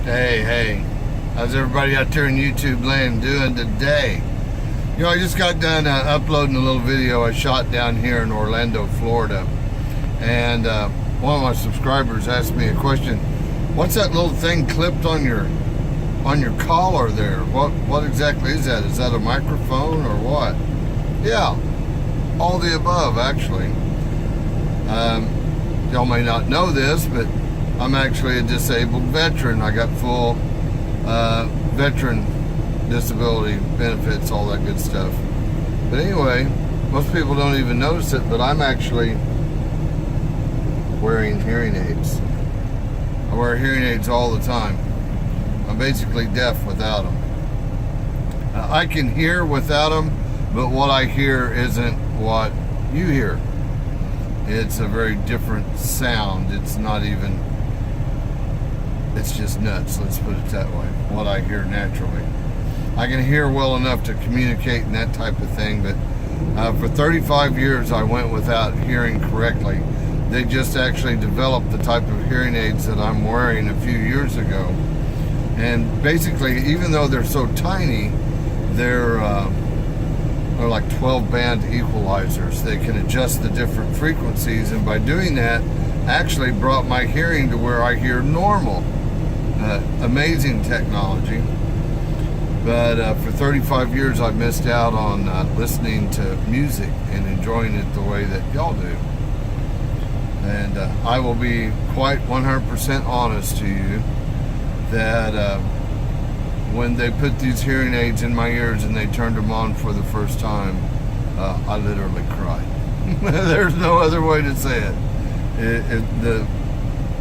Hey, how's everybody out there in YouTube land doing today? You know, I just got done uploading a little video I shot down here in Orlando, Florida. And one of my subscribers asked me a question. What's that little thing clipped on your collar there? What exactly is that? Is that a microphone or what? Yeah, all the above, actually. Y'all may not know this, but I'm actually a disabled veteran. I got full veteran disability benefits, all that good stuff. But anyway, most people don't even notice it, but I'm actually wearing hearing aids. I wear hearing aids all the time. I'm basically deaf without them. I can hear without them, but what I hear isn't what you hear. It's a very different sound. It's not even... It's just nuts, let's put it that way, what I hear naturally. I can hear well enough to communicate and that type of thing, but for 35 years I went without hearing correctly. They just actually developed the type of hearing aids that I'm wearing a few years ago. And basically, even though they're so tiny, they're like 12-band equalizers. They can adjust the different frequencies, and by doing that, actually brought my hearing to where I hear normal. Amazing technology. But for 35 years I've missed out on listening to music and enjoying it the way that y'all do. And I will be quite 100% honest to you that when they put these hearing aids in my ears and they turned them on for the first time, I literally cried. There's no other way to say it.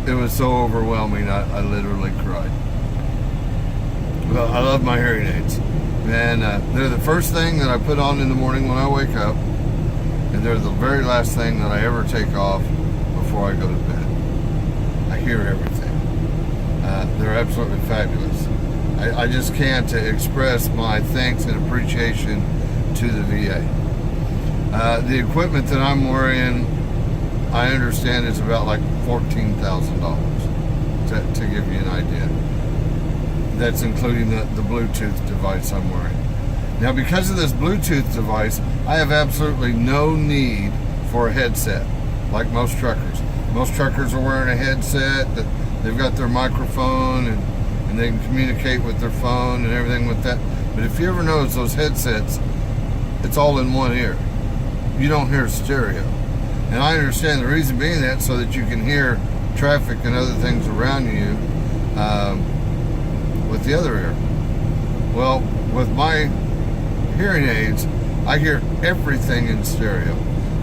It was so overwhelming, I literally cried. Well, I love my hearing aids. And they're the first thing that I put on in the morning when I wake up. And they're the very last thing that I ever take off before I go to bed. I hear everything. They're absolutely fabulous. I just can't express my thanks and appreciation to the VA. The equipment that I'm wearing, I understand, is about like $14,000 to give you an idea. That's including the Bluetooth device I'm wearing. Now, because of this Bluetooth device, I have absolutely no need for a headset, like most truckers. Most truckers are wearing a headset, that they've got their microphone and they can communicate with their phone and everything with that. But if you ever notice those headsets, it's all in one ear. You don't hear stereo. And I understand the reason being that so that you can hear traffic and other things around you with the other ear. Well, with my hearing aids, I hear everything in stereo.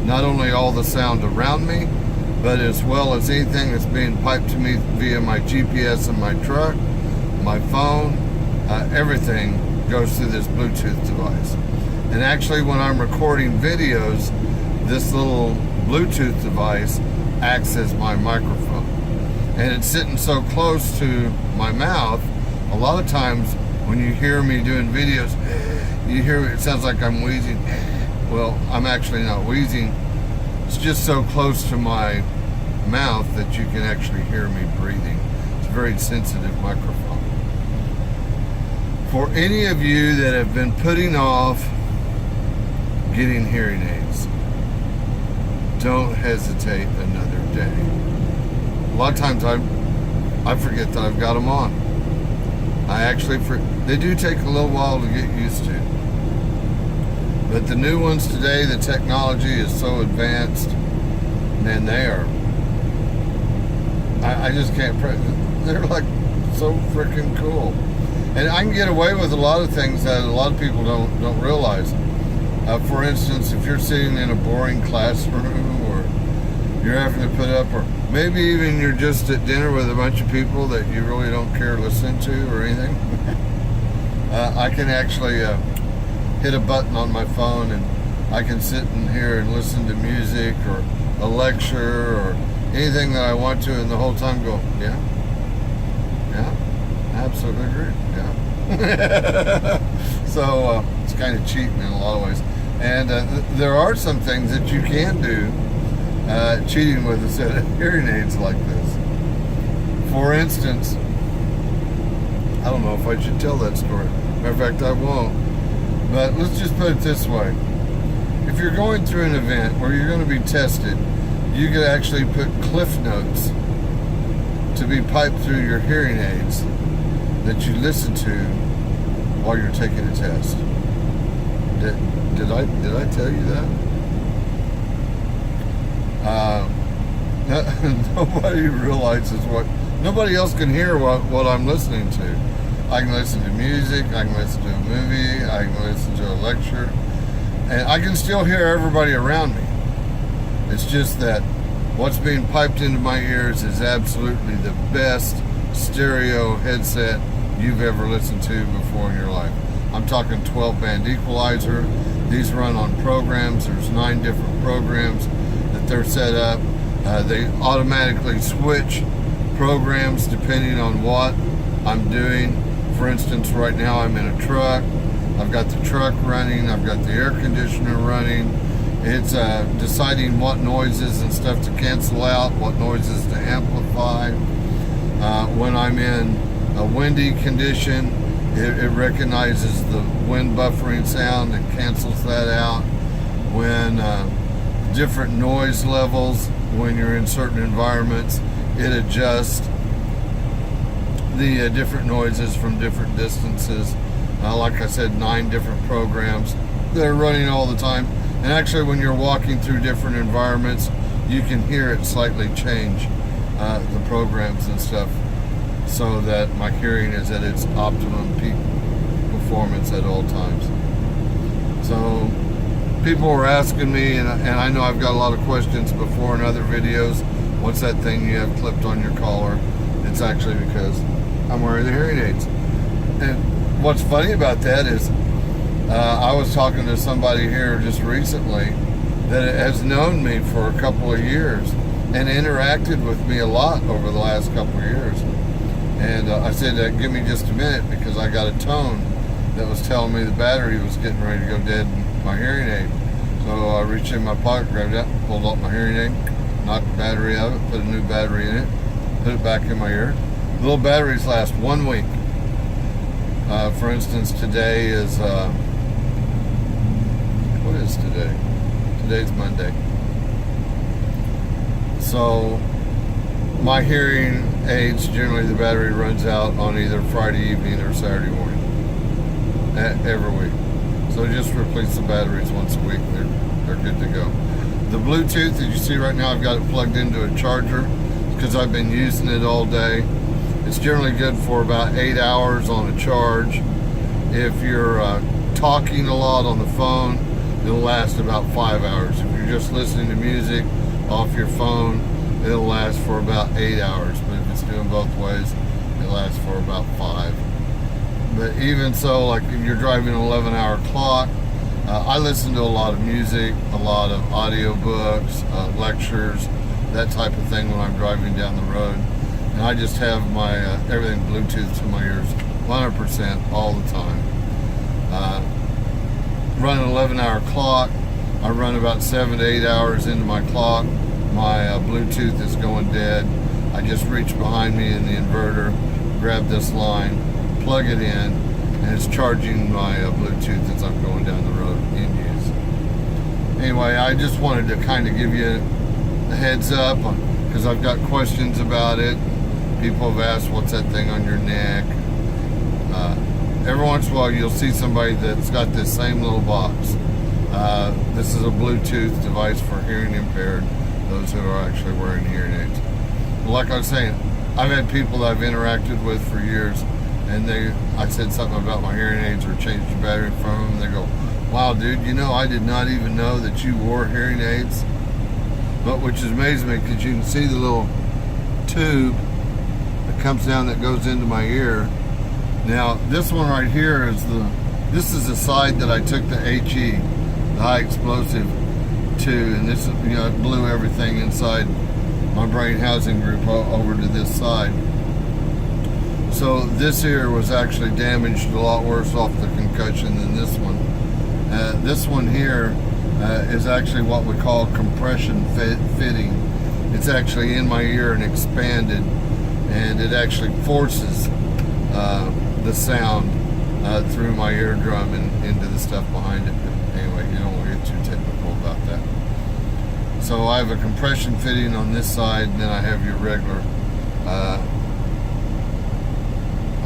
Not only all the sound around me, but as well as anything that's being piped to me via my GPS in my truck, my phone, everything goes through this Bluetooth device. And actually, when I'm recording videos, this little Bluetooth device acts as my microphone. And it's sitting so close to my mouth, a lot of times when you hear me doing videos, you hear it sounds like I'm wheezing. Well, I'm actually not wheezing. It's just so close to my mouth that you can actually hear me breathing. It's a very sensitive microphone. For any of you that have been putting off getting hearing aids, don't hesitate another day. A lot of times I forget that I've got them on. They do take a little while to get used to. But the new ones today, the technology is so advanced, man, they are, I just can't, they're like so freaking cool. And I can get away with a lot of things that a lot of people don't realize. For instance, if you're sitting in a boring classroom, or you're having to put up, or maybe even you're just at dinner with a bunch of people that you really don't care listening to or anything, I can actually hit a button on my phone and I can sit in here and listen to music or a lecture or anything that I want to, and the whole time go, yeah, I absolutely agree, yeah. So it's kind of cheating in a lot of ways. And there are some things that you can do cheating with a set of hearing aids like this. For instance, I don't know if I should tell that story. Matter of fact, I won't. But let's just put it this way. If you're going through an event where you're going to be tested, you could actually put cliff notes to be piped through your hearing aids that you listen to while you're taking a test. Did I tell you that? Nobody realizes nobody else can hear what I'm listening to. I can listen to music, I can listen to a movie, I can listen to a lecture, and I can still hear everybody around me. It's just that what's being piped into my ears is absolutely the best stereo headset you've ever listened to before in your life. I'm talking 12-band equalizer. These run on programs. There's 9 different programs that they're set up. They automatically switch programs depending on what I'm doing. For instance, right now I'm in a truck. I've got the truck running. I've got the air conditioner running. It's deciding what noises and stuff to cancel out, what noises to amplify. When I'm in a windy condition, it recognizes the wind buffering sound and cancels that out. When different noise levels, when you're in certain environments, it adjusts the different noises from different distances. Like I said, 9 different programs. They're running all the time. And actually, when you're walking through different environments, you can hear it slightly change the programs and stuff, so that my hearing is at its optimum peak performance at all times. So people were asking me, and I know I've got a lot of questions before in other videos, what's that thing you have clipped on your collar? It's actually because I'm wearing the hearing aids. And what's funny about that is I was talking to somebody here just recently that has known me for a couple of years and interacted with me a lot over the last couple of years. And I said, give me just a minute, because I got a tone that was telling me the battery was getting ready to go dead in my hearing aid. So I reached in my pocket, grabbed it, pulled out my hearing aid, knocked the battery out of it, put a new battery in it, put it back in my ear. The little batteries last 1 week. For instance, today is, what is today? Today's Monday. So my hearing aids, generally the battery runs out on either Friday evening or Saturday morning, every week. So just replace the batteries once a week, and they're good to go. The Bluetooth that you see right now, I've got it plugged into a charger because I've been using it all day. It's generally good for about 8 hours on a charge. If you're talking a lot on the phone, it'll last about 5 hours. If you're just listening to music off your phone, it'll last for about 8 hours. But if it's doing both ways, it lasts for about 5. But even so, like if you're driving an 11-hour clock, I listen to a lot of music, a lot of audiobooks, lectures, that type of thing when I'm driving down the road. And I just have my everything Bluetooth to my ears 100% all the time. Run an 11-hour clock. I run about 7 to 8 hours into my clock. My Bluetooth is going dead. I just reach behind me in the inverter, grab this line, plug it in, and it's charging my Bluetooth as I'm going down the road in use. Anyway, I just wanted to kind of give you a heads up because I've got questions about it. People have asked, what's that thing on your neck? Every once in a while you'll see somebody that's got this same little box. This is a Bluetooth device for hearing impaired, those who are actually wearing hearing aids. But like I was saying, I've had people that I've interacted with for years, and I said something about my hearing aids or changed the battery from them, and they go, wow dude, you know, I did not even know that you wore hearing aids. But which amazes me, because you can see the little tube that comes down that goes into my ear. Now this one right here is this is the side that I took the HE, the high explosive, to, and this is, you know, it blew everything inside my brain housing group over to this side. So this ear was actually damaged a lot worse off the concussion than this one. This one here is actually what we call compression fitting. It's actually in my ear and expanded, and it actually forces the sound through my eardrum and into the stuff behind it. But anyway, you don't want to get too technical about that. So I have a compression fitting on this side, and then I have your regular, I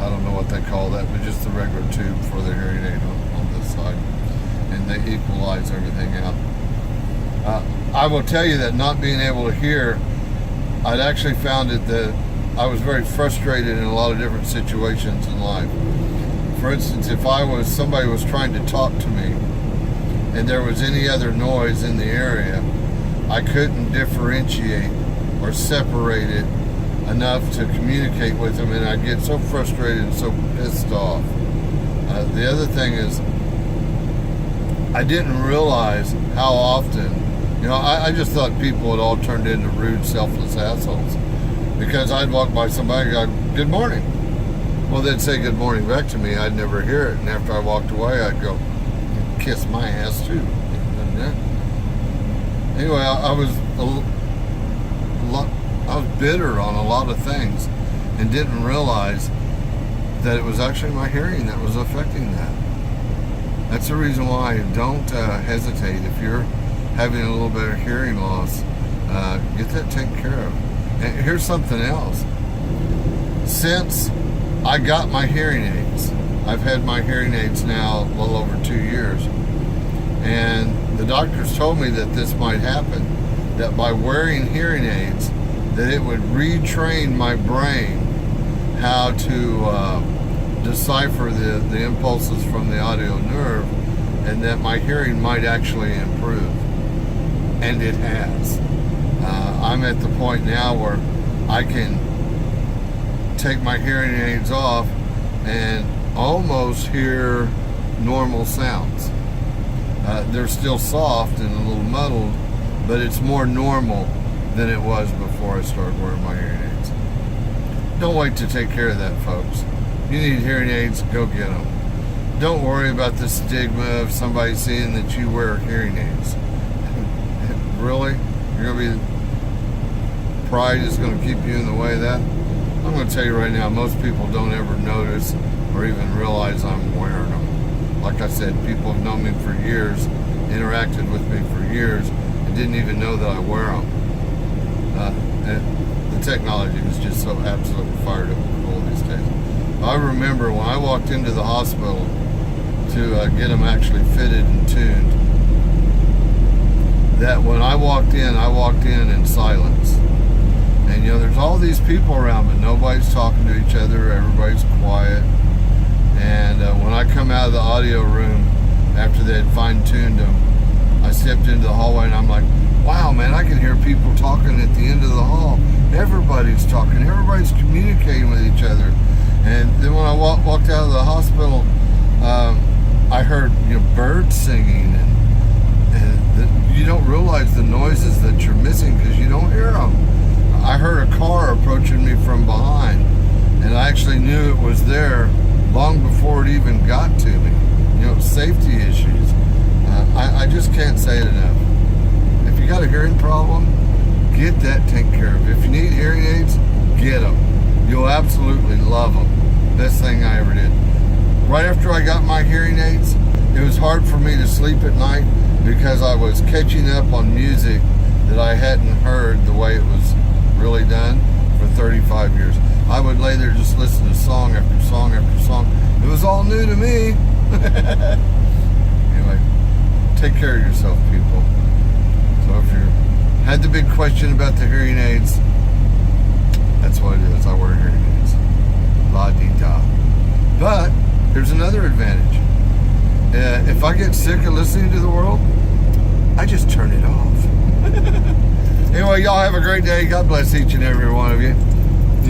don't know what they call that, but just the regular tube for the hearing aid on this side. And they equalize everything out. I will tell you that not being able to hear, I'd actually found it that I was very frustrated in a lot of different situations in life. For instance, if somebody was trying to talk to me and there was any other noise in the area, I couldn't differentiate or separate it enough to communicate with them, and I'd get so frustrated and so pissed off. The other thing is, I didn't realize how often, I just thought people had all turned into rude, selfless assholes, because I'd walk by somebody and go, "Good morning." Well, they'd say good morning back to me. I'd never hear it, and after I walked away, I'd go, "Kiss my ass too." Anyway, I was bitter on a lot of things and didn't realize that it was actually my hearing that was affecting that. That's the reason why I don't hesitate. If you're having a little bit of hearing loss, get that taken care of. And here's something else. Since I got my hearing aids, I've had my hearing aids now a little over 2 years, and the doctors told me that this might happen, that by wearing hearing aids, that it would retrain my brain how to decipher the impulses from the audio nerve, and that my hearing might actually improve. And it has. I'm at the point now where I can take my hearing aids off and almost hear normal sounds. They're still soft and a little muddled, but it's more normal than it was before I started wearing my hearing aids. Don't wait to take care of that, folks. You need hearing aids, go get them. Don't worry about the stigma of somebody seeing that you wear hearing aids. Really? You're going to be... Pride is going to keep you in the way of that? I'm going to tell you right now, most people don't ever notice or even realize I'm wearing them. Like I said, people have known me for years, interacted with me for years, and didn't even know that I wear them. And the technology is just so absolutely fired up and cool these days. I remember when I walked into the hospital to get them actually fitted and tuned, that when I walked in silence. And there's all these people around, but nobody's talking to each other, everybody's quiet. And when I come out of the audio room after they had fine-tuned them, I stepped into the hallway and I'm like, wow, man, I can hear people talking at the end of the hall. Everybody's talking, everybody's communicating with each other. And then when I walked out of the hospital, I heard birds singing, and you don't realize the noises that you're missing because you don't hear them. I heard a car approaching me from behind, and I actually knew it was there long before it even got to me. Safety issues. I just can't say it enough. If you got a hearing problem, get that taken care of. If you need hearing aids, get them. You'll absolutely love them. Best thing I ever did. Right after I got my hearing aids, it was hard for me to sleep at night because I was catching up on music that I hadn't heard the way it was really done for 35 years. I would lay there just listen to song after song after song. It was all new to me. Anyway, take care of yourself, people. So if you had the big question about the hearing aids, that's what it is. I wear hearing aids. La-dee-da. But here's another advantage. If I get sick of listening to the world, I just turn it off. Anyway, y'all have a great day. God bless each and every one of you.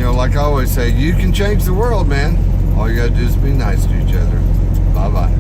Like I always say, you can change the world, man. All you gotta do is be nice to each other. Bye-bye.